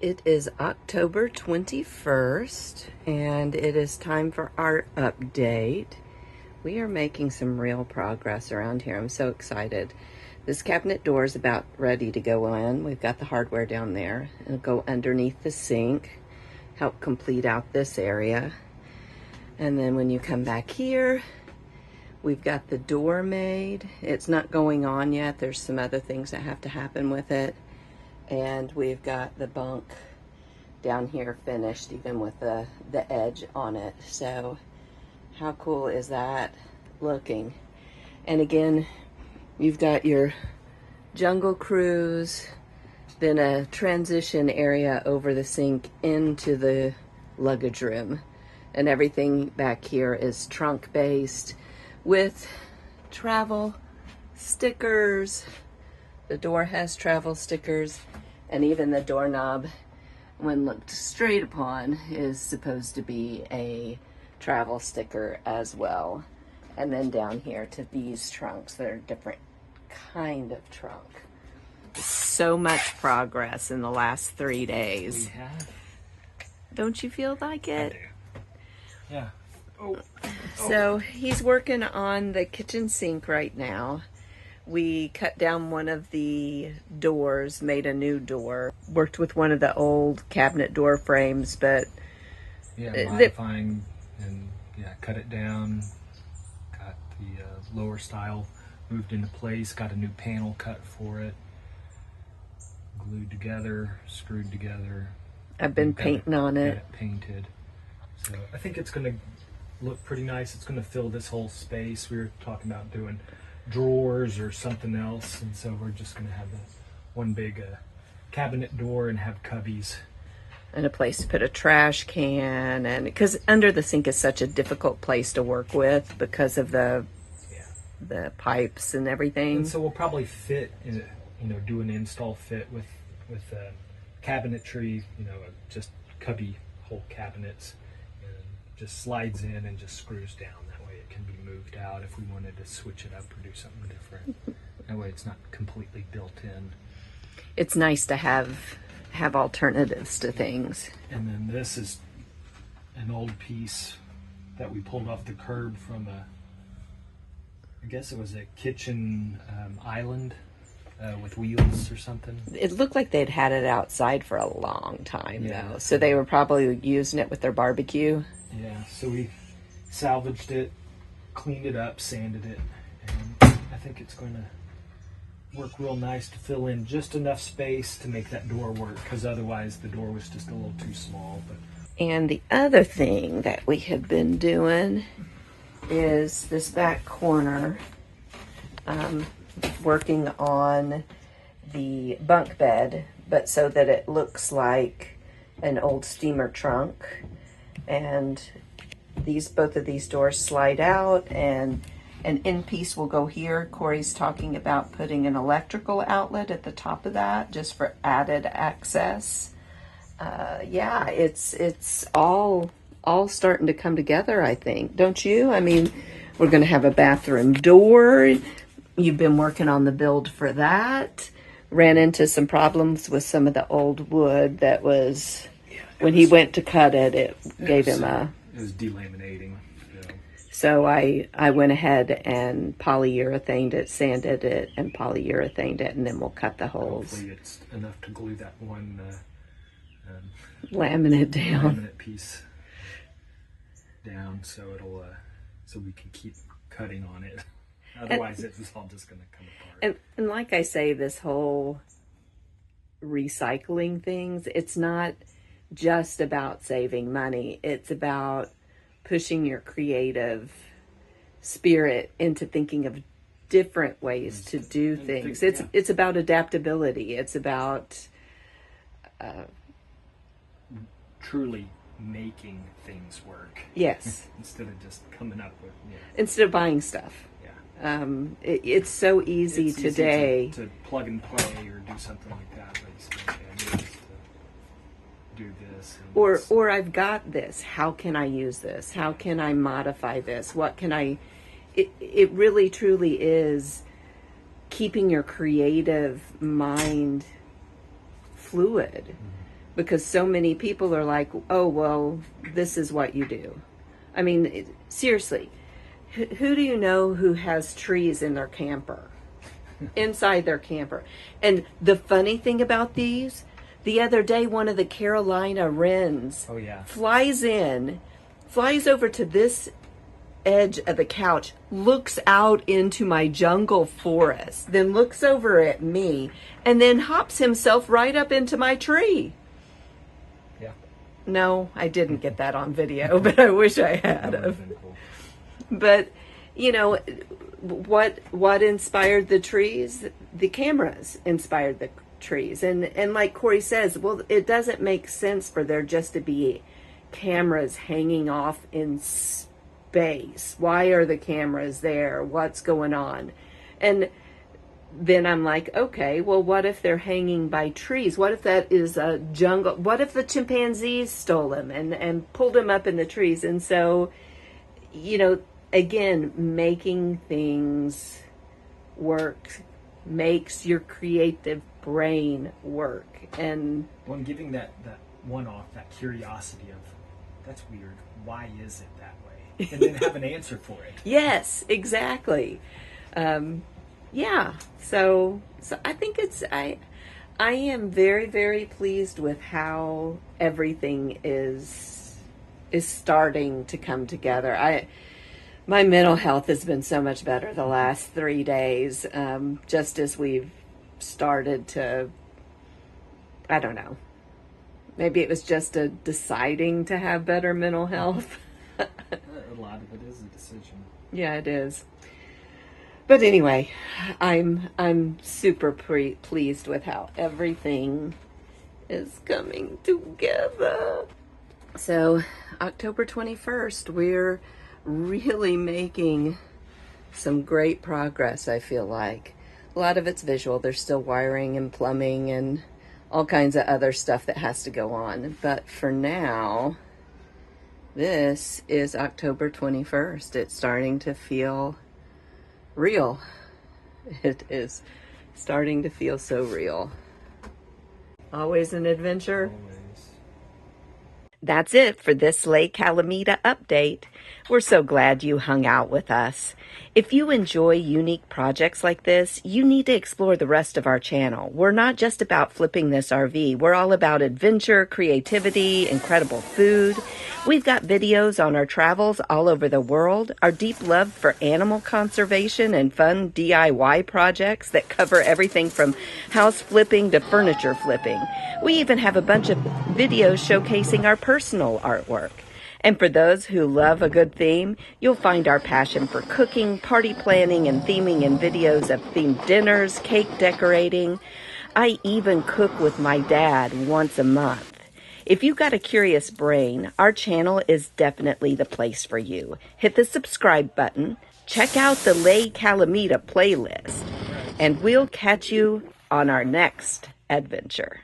It is October 21st, and it is time for our update. We are making some real progress around here. I'm so excited. This cabinet door is about ready to go in. We've got the hardware down there. It'll go underneath the sink, help complete out this area. And then when you come back here, we've got the door made. It's not going on yet. There's some other things that have to happen with it. And we've got the bunk down here finished, even with the edge on it. So how cool is that looking? And again, you've got your jungle cruise, then a transition area over the sink into the luggage room. And everything back here is trunk based with travel stickers. The door has travel stickers, and even the doorknob, when looked straight upon, is supposed to be a travel sticker as well. And then down here to these trunks that are different kind of trunk. So much progress in the last 3 days. We have. Don't you feel like it? I do. Yeah. So he's working on the kitchen sink right now. We cut down one of the doors, made a new door. Worked with one of the old cabinet door frames, but modifying and cut it down. Got the lower style moved into place. Got a new panel cut for it. Glued together, screwed together. I've been painting on it. Got it painted. So I think it's going to look pretty nice. It's going to fill this whole space. We were talking about doing drawers or something else, and so we're just going to have one big cabinet door and have cubbies and a place to put a trash can, and because under the sink is such a difficult place to work with because of the pipes and everything. And so we'll probably fit in, do an install fit with cabinetry, just cubby hole cabinets, and just slides in and just screws down. That way it can be moved out if we wanted to switch it up or do something different. That way it's not completely built in. It's nice to have alternatives to things. And then this is an old piece that we pulled off the curb from I guess it was a kitchen island with wheels or something. It looked like they'd had it outside for a long time, though. So they were probably using it with their barbecue. Yeah, so we salvaged it, cleaned it up, sanded it, and I think it's going to work real nice to fill in just enough space to make that door work, because otherwise the door was just a little too small. And the other thing that we had been doing is this back corner, working on the bunk bed, but so that it looks like an old steamer trunk. And both of these doors slide out, and an end piece will go here. Corey's talking about putting an electrical outlet at the top of that just for added access. It's all starting to come together, I think. Don't you? I mean, we're going to have a bathroom door. You've been working on the build for that. Ran into some problems with some of the old wood that was, when he went to cut it, it gave him a... It was delaminating. So I went ahead and polyurethaned it, sanded it, and polyurethaned it, and then we'll cut the holes. Hopefully it's enough to glue that one laminate piece down, so it'll so we can keep cutting on it. Otherwise, it's all just going to come apart. And like I say, this whole recycling things, it's not just about saving money. It's about pushing your creative spirit into thinking of different ways to do things. It's about adaptability. It's about truly making things work. Yes. Instead of just coming up with... Instead of buying stuff. Yeah. It's so easy today. Easy to plug and play or do something like that. Like, do this. Or I've got this. How can I use this? How can I modify this? What can I... It really, truly is keeping your creative mind fluid. because so many people are like, oh, well, this is what you do. I mean, seriously, who do you know who has trees in their camper, inside their camper? And the funny thing about these, the other day, one of the Carolina wrens flies over to this edge of the couch, looks out into my jungle forest, then looks over at me, and then hops himself right up into my tree. Yeah. No, I didn't get that on video, but I wish I had. That would have been cool. But, you know, what inspired the trees? The cameras inspired the trees. And like Corey says, well, it doesn't make sense for there just to be cameras hanging off in space. Why are the cameras there? What's going on? And then I'm like, okay, well, what if they're hanging by trees? What if that is a jungle? What if the chimpanzees stole them and pulled them up in the trees? And so, you know, again, making things work makes your creative brain work. And well, giving that one off, that curiosity of, that's weird, why is it that way? And then have an answer for it. Yes, exactly. Yeah, so I think I am very, very pleased with how everything is starting to come together. My mental health has been so much better the last 3 days, just as we've started to, I don't know, maybe it was just a deciding to have better mental health. A lot of it is a decision. Yeah, it is. But anyway, I'm super pleased with how everything is coming together. So October 21st, we're really making some great progress, I feel like. A lot of it's visual. There's still wiring and plumbing and all kinds of other stuff that has to go on. But for now, this is October 21st. It's starting to feel real. It is starting to feel so real. Always an adventure. Always. That's it for this Lake Calamita update. We're so glad you hung out with us. If you enjoy unique projects like this, you need to explore the rest of our channel. We're not just about flipping this RV. We're all about adventure, creativity, incredible food. We've got videos on our travels all over the world, our deep love for animal conservation and fun DIY projects that cover everything from house flipping to furniture flipping. We even have a bunch of videos showcasing our personal artwork. And for those who love a good theme, you'll find our passion for cooking, party planning, and theming in videos of themed dinners, cake decorating. I even cook with my dad once a month. If you've got a curious brain, our channel is definitely the place for you. Hit the subscribe button, check out the Lake Calamita playlist, and we'll catch you on our next adventure.